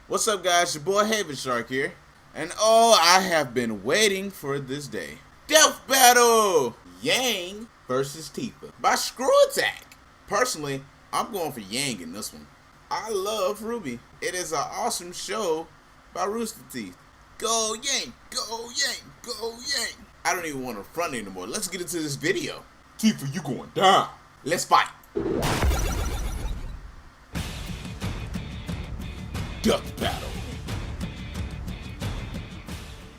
What's up, guys? Your boy Haven Shark here. And oh, I have been waiting for this day. Death Battle! Yang versus Tifa by ScrewAttack. Personally, I'm going for Yang in this one. I love Ruby. It is an awesome show by Rooster Teeth. Go Yang! Go Yang! Go Yang! I don't even want to front anymore. Let's get into this video. Tifa, you going down. Let's fight. Death Battle.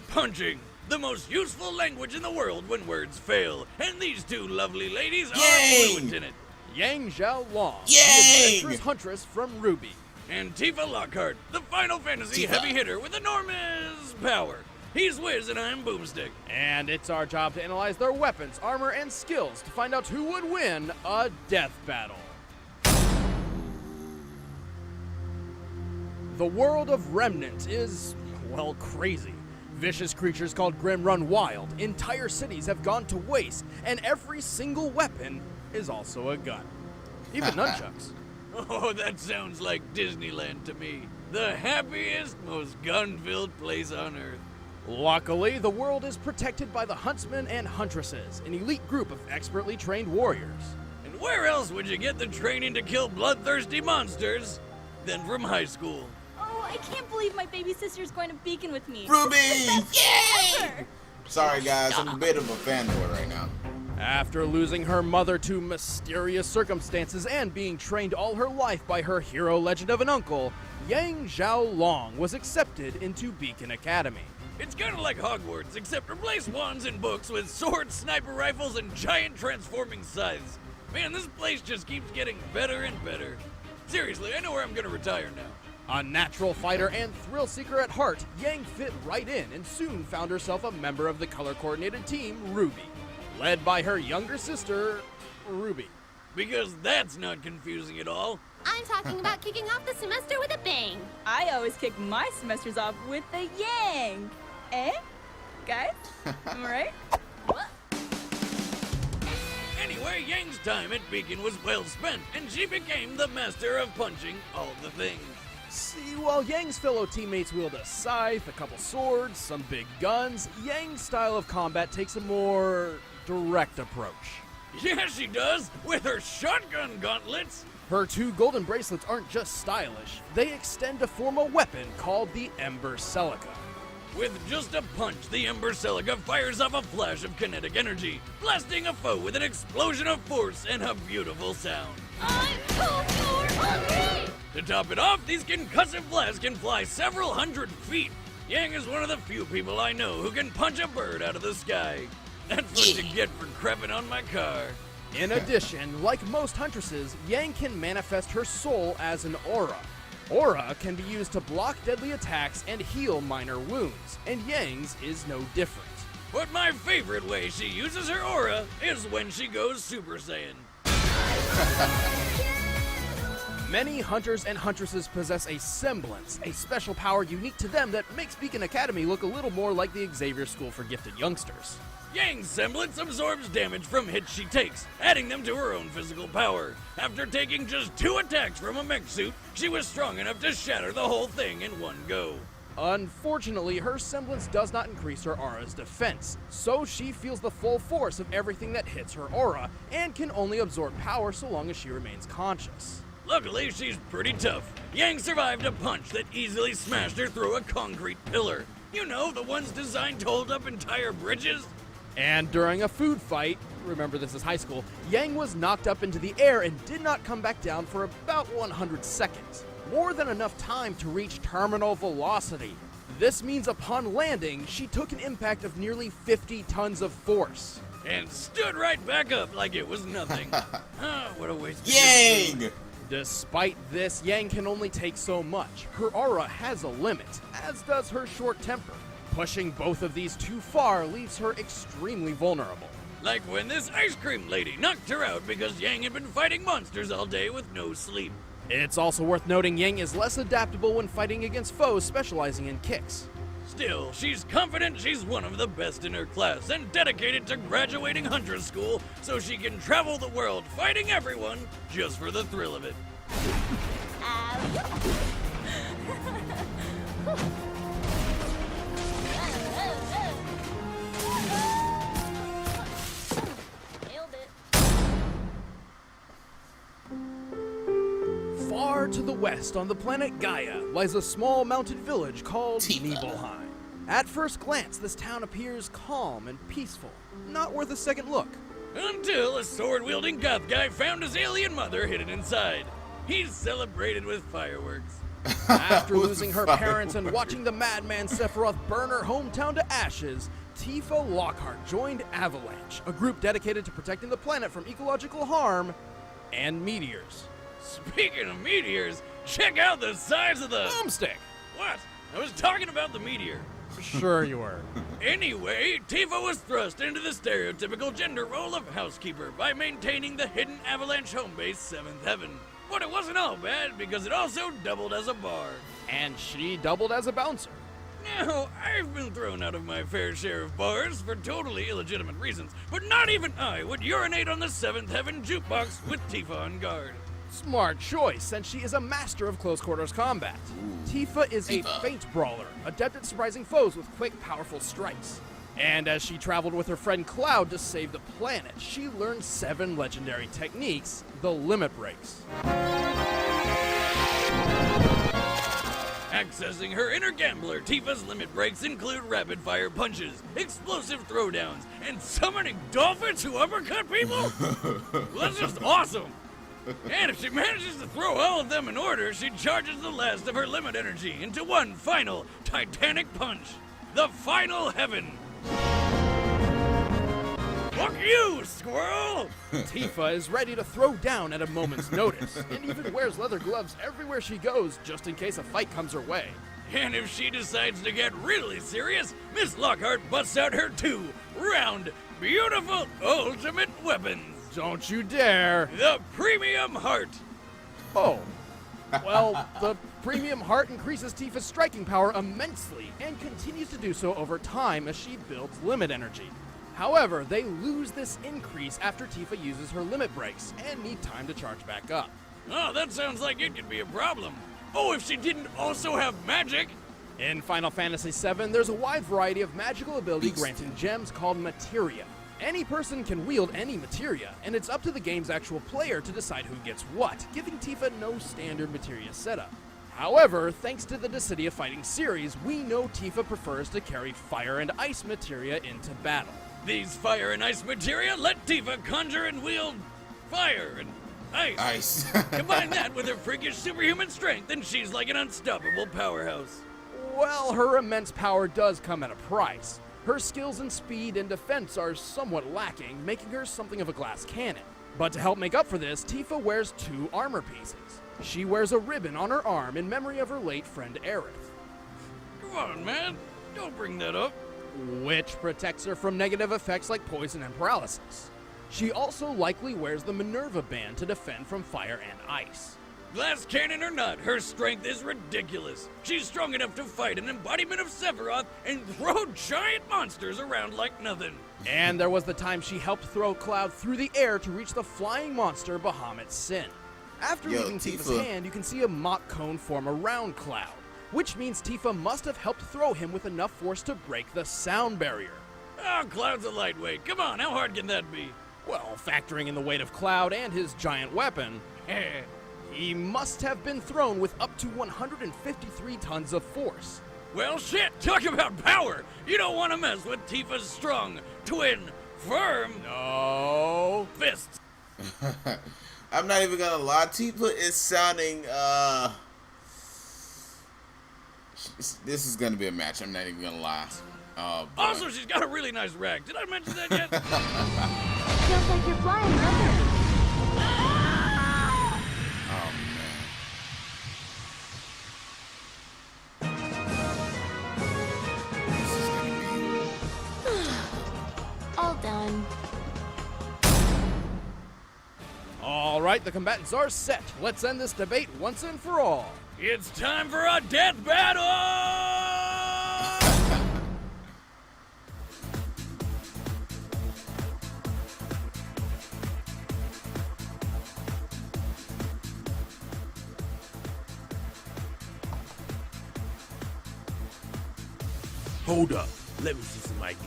Punching, the most useful language in the world when words fail, and these two lovely ladies are Yang! fluent in it. Yang Xiaolong, Yang! the adventurous huntress from Ruby. And Tifa Lockhart, the Final Fantasy Tifa. heavy hitter with enormous power. He's Wiz and I'm Boomstick. And it's our job to analyze their weapons, armor, and skills to find out who would win a death battle. The world of Remnant is, well, crazy. Vicious creatures called Grim run wild, entire cities have gone to waste, and every single weapon is also a gun. Even nunchucks. Oh, that sounds like Disneyland to me. The happiest, most gun-filled place on Earth. Luckily, the world is protected by the Huntsmen and Huntresses, an elite group of expertly trained warriors. And where else would you get the training to kill bloodthirsty monsters than from high school? Oh, I can't believe my baby sister's going to Beacon with me. Ruby! Yay! Ever. Sorry, guys. I'm a bit of a fanboy right now. After losing her mother to mysterious circumstances and being trained all her life by her hero legend of an uncle, Yang Xiaolong was accepted into Beacon Academy. It's kind of like Hogwarts, except replace wands and books with swords, sniper rifles, and giant transforming scythes. Man, this place just keeps getting better and better. Seriously, I know where I'm gonna retire now. A natural fighter and thrill seeker at heart, Yang fit right in and soon found herself a member of the color-coordinated team, Ruby, led by her younger sister, Ruby. Because that's not confusing at all. I'm talking about kicking off the semester with a bang. I always kick my semesters off with a yang. Eh? Guys? Am I right? What? Anyway, Yang's time at Beacon was well spent, and she became the master of punching all the things. See, while Yang's fellow teammates wield a scythe, a couple swords, some big guns, Yang's style of combat takes a more direct approach. Yeah, she does, with her shotgun gauntlets. Her two golden bracelets aren't just stylish, they extend to form a weapon called the EMBER CELICA. With just a punch, the Ember CELICA fires off a flash of kinetic energy, blasting a foe with an explosion of force and a beautiful sound. I'm so hungry. To top it off, these concussive blasts can fly several hundred feet. Yang is one of the few people I know who can punch a bird out of the sky. That's what you get for crapping on my car. In addition, like most huntresses, Yang can manifest her soul as an aura. Aura can be used to block deadly attacks and heal minor wounds, and Yang's is no different. But my favorite way she uses her aura is when she goes Super Saiyan. Many hunters and huntresses possess a semblance, a special power unique to them that makes Beacon Academy look a little more like the Xavier School for Gifted Youngsters. Yang's semblance absorbs damage from hits she takes, adding them to her own physical power. After taking just 2 attacks from a mech suit, she was strong enough to shatter the whole thing in one go. Unfortunately, her semblance does not increase her aura's defense, so she feels the full force of everything that hits her aura, and can only absorb power so long as she remains conscious. Luckily, she's pretty tough. Yang survived a punch that easily smashed her through a concrete pillar. You know, the ones designed to hold up entire bridges? And during a food fight, remember this is high school, Yang was knocked up into the air and did not come back down for about 100 seconds. More than enough time to reach terminal velocity. This means upon landing, she took an impact of nearly 50 tons of force. And stood right back up like it was nothing. Ah, what a waste of good Yang! food. Despite this, Yang can only take so much. Her aura has a limit, as does her short temper. Pushing both of these too far leaves her extremely vulnerable. Like when this ice cream lady knocked her out because Yang had been fighting monsters all day with no sleep. It's also worth noting Yang is less adaptable when fighting against foes specializing in kicks. Still, she's confident she's one of the best in her class and dedicated to graduating Huntress School so she can travel the world fighting everyone just for the thrill of it. west on the planet Gaia lies a small mountain village called Tifa. Nibelheim. At first glance, this town appears calm and peaceful, not worth a second look. Until a sword-wielding goth guy found his alien mother hidden inside. He's celebrated with fireworks. After With losing her parents and watching the madman Sephiroth burn her hometown to ashes, Tifa Lockhart joined Avalanche, a group dedicated to protecting the planet from ecological harm and meteors. Speaking of meteors, check out the size of the... Boomstick! What? I was talking about the meteor. Sure you were. Anyway, Tifa was thrust into the stereotypical gender role of housekeeper by maintaining the hidden Avalanche home base 7th Heaven. But it wasn't all bad because it also doubled as a bar. And she doubled as a bouncer. Now, I've been thrown out of my fair share of bars for totally illegitimate reasons, but not even I would urinate on the 7th Heaven jukebox with Tifa on guard. Smart choice, since she is a master of close quarters combat. Tifa is a Tifa. feint brawler, adept at surprising foes with quick, powerful strikes. And as she traveled with her friend Cloud to save the planet, she learned 7 legendary techniques, the limit breaks. Accessing her inner gambler, Tifa's limit breaks include rapid-fire punches, explosive throwdowns, and summoning dolphins who uppercut people? Well, that's just awesome! And if she manages to throw all of them in order, she charges the last of her limit energy into one final titanic punch. The Final Heaven! Fuck you, squirrel! Tifa is ready to throw down at a moment's notice, and even wears leather gloves everywhere she goes just in case a fight comes her way. And if she decides to get really serious, Miss Lockhart busts out her 2 round, beautiful ultimate weapons. Don't you dare! The Premium Heart. Oh. Well, the premium heart increases Tifa's striking power immensely, and continues to do so over time as she builds limit energy. However, they lose this increase after Tifa uses her limit breaks, and need time to charge back up. Oh, that sounds like it could be a problem. Oh, if she didn't also have magic. In Final Fantasy VII, there's a wide variety of magical ability granting gems called materia. Any person can wield any materia, and it's up to the game's actual player to decide who gets what, giving Tifa no standard materia setup. However, thanks to the Dissidia Fighting series, we know Tifa prefers to carry fire and ice materia into battle. These fire and ice materia let Tifa conjure and wield fire and ice. Ice. Combine that with her freakish superhuman strength, and she's like an unstoppable powerhouse. Well, her immense power does come at a price. Her skills in speed and defense are somewhat lacking, making her something of a glass cannon. But to help make up for this, Tifa wears 2 armor pieces. She wears a ribbon on her arm in memory of her late friend Aerith, Come on, man. Don't bring that up. which protects her from negative effects like poison and paralysis. She also likely wears the Minerva band to defend from fire and ice. Glass cannon or not, her strength is ridiculous. She's strong enough to fight an embodiment of Sephiroth and throw giant monsters around like nothing. And there was the time she helped throw Cloud through the air to reach the flying monster Bahamut Sin. After Yo, leaving Tifa's Tifa. hand, you can see a Mach cone form around Cloud, which means Tifa must have helped throw him with enough force to break the sound barrier. Oh, Cloud's a lightweight. Come on, how hard can that be? Well, factoring in the weight of Cloud and his giant weapon, he must have been thrown with up to 153 tons of force. Well, shit, talk about power. You don't want to mess with Tifa's strong, twin, firm No. fists. I'm not even gonna lie. Tifa is sounding, this is gonna be a match. I'm not even gonna lie. Oh, boy. Also, she's got a really nice rack. Did I mention that yet? Feels like you're flying leather. Oh, man. This is gonna be... All done. All right, the combatants are set. Let's end this debate once and for all. It's time for a death battle! Hold up. Let me see some ID.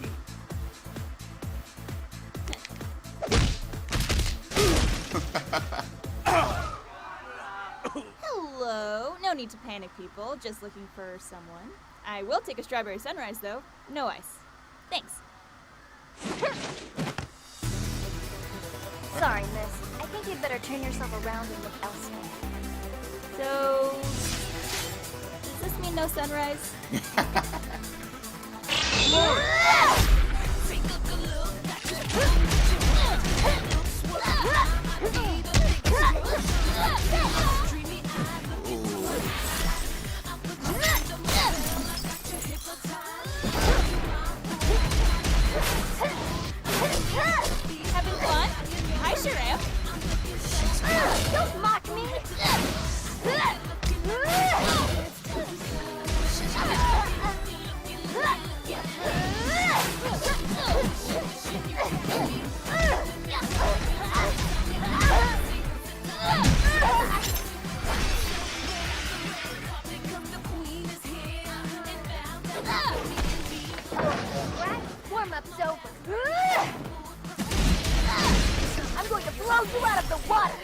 Hello. No need to panic, people. Just looking for someone. I will take a strawberry sunrise, though. No ice. Thanks. Sorry, miss. I think you'd better turn yourself around and look elsewhere. So, does this mean no sunrise? Having fun? I sure am. Don't mock me! Warm-up's over. I'm going to blow you out of the water!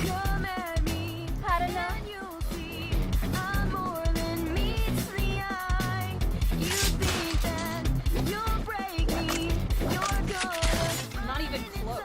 Come at me, and you'll see I'm more than meets the eye. You think that you'll break me, you're gonna Not even close.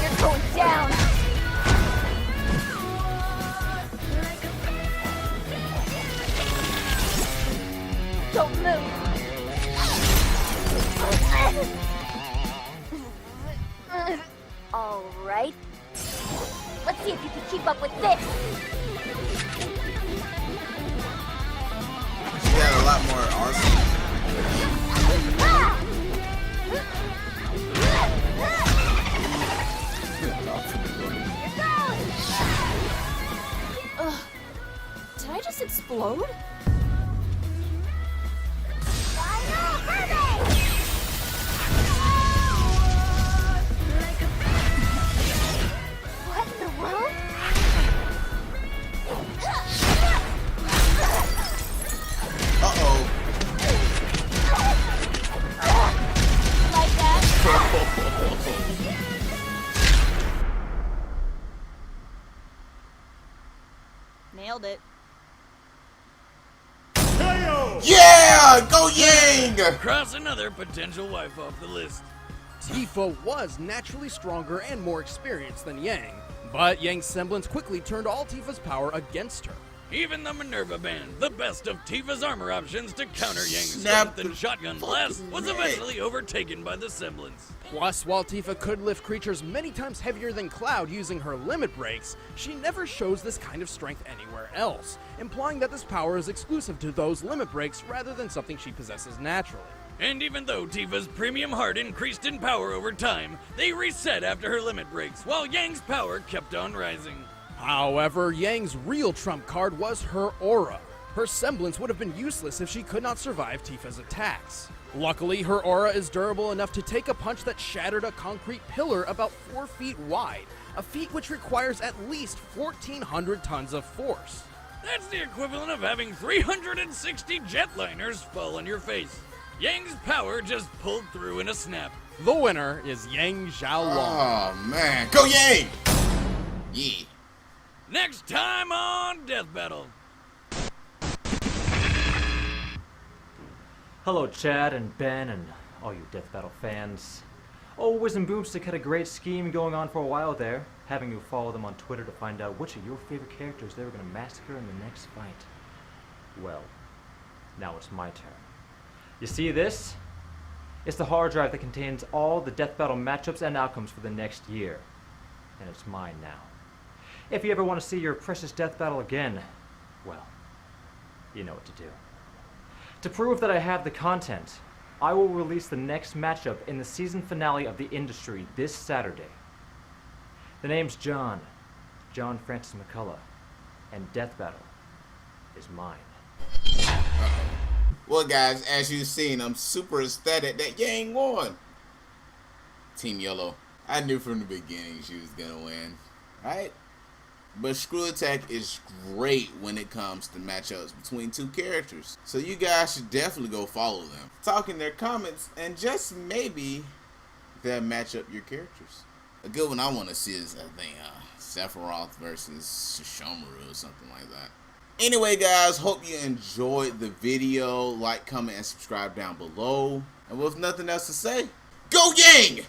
You're going down! Don't move! All right. Let's see if you can keep up with this. She got a lot more arsenal. Ugh. Did I just explode? What in the world? Uh-oh. Like that? Nailed it. Yeah! Go Yang! Cross another potential wife off the list. Tifa was naturally stronger and more experienced than Yang, but Yang's semblance quickly turned all Tifa's power against her. Even the Minerva Band, the best of Tifa's armor options to counter Yang's Snap strength and the shotgun blast, was fucking eventually overtaken by the semblance. Plus, while Tifa could lift creatures many times heavier than Cloud using her limit breaks, she never shows this kind of strength anywhere else, implying that this power is exclusive to those limit breaks rather than something she possesses naturally. And even though Tifa's premium heart increased in power over time, they reset after her limit breaks, while Yang's power kept on rising. However, Yang's real trump card was her aura. Her semblance would have been useless if she could not survive Tifa's attacks. Luckily, her aura is durable enough to take a punch that shattered a concrete pillar about 4 feet wide, a feat which requires at least 1,400 tons of force. That's the equivalent of having 360 jetliners fall on your face. Yang's power just pulled through in a snap. The winner is Yang Xiaolong. Oh, man. Go Yang! Yeah. Next time on Death Battle. Hello, Chad and Ben and all you Death Battle fans. Oh, Wiz and Boomstick had a great scheme going on for a while there, having you follow them on Twitter to find out which of your favorite characters they were going to massacre in the next fight. Well, now it's my turn. You see this? It's the hard drive that contains all the Death Battle matchups and outcomes for the next year. And it's mine now. If you ever want to see your precious Death Battle again, well, you know what to do. To prove that I have the content, I will release the next matchup in the season finale of the industry this Saturday. The name's John Francis McCullough, and Death Battle is mine. Well, guys, as you've seen, I'm super ecstatic that Yang won. Team Yellow. I knew from the beginning she was gonna win, right? But ScrewAttack is great when it comes to matchups between two characters. So you guys should definitely go follow them. Talk in their comments, and just maybe they'll match up your characters. A good one I want to see is, I think, Sephiroth versus Shishomaru or something like that. Anyway, guys, hope you enjoyed the video. Like, comment, and subscribe down below. And with nothing else to say, go Yang!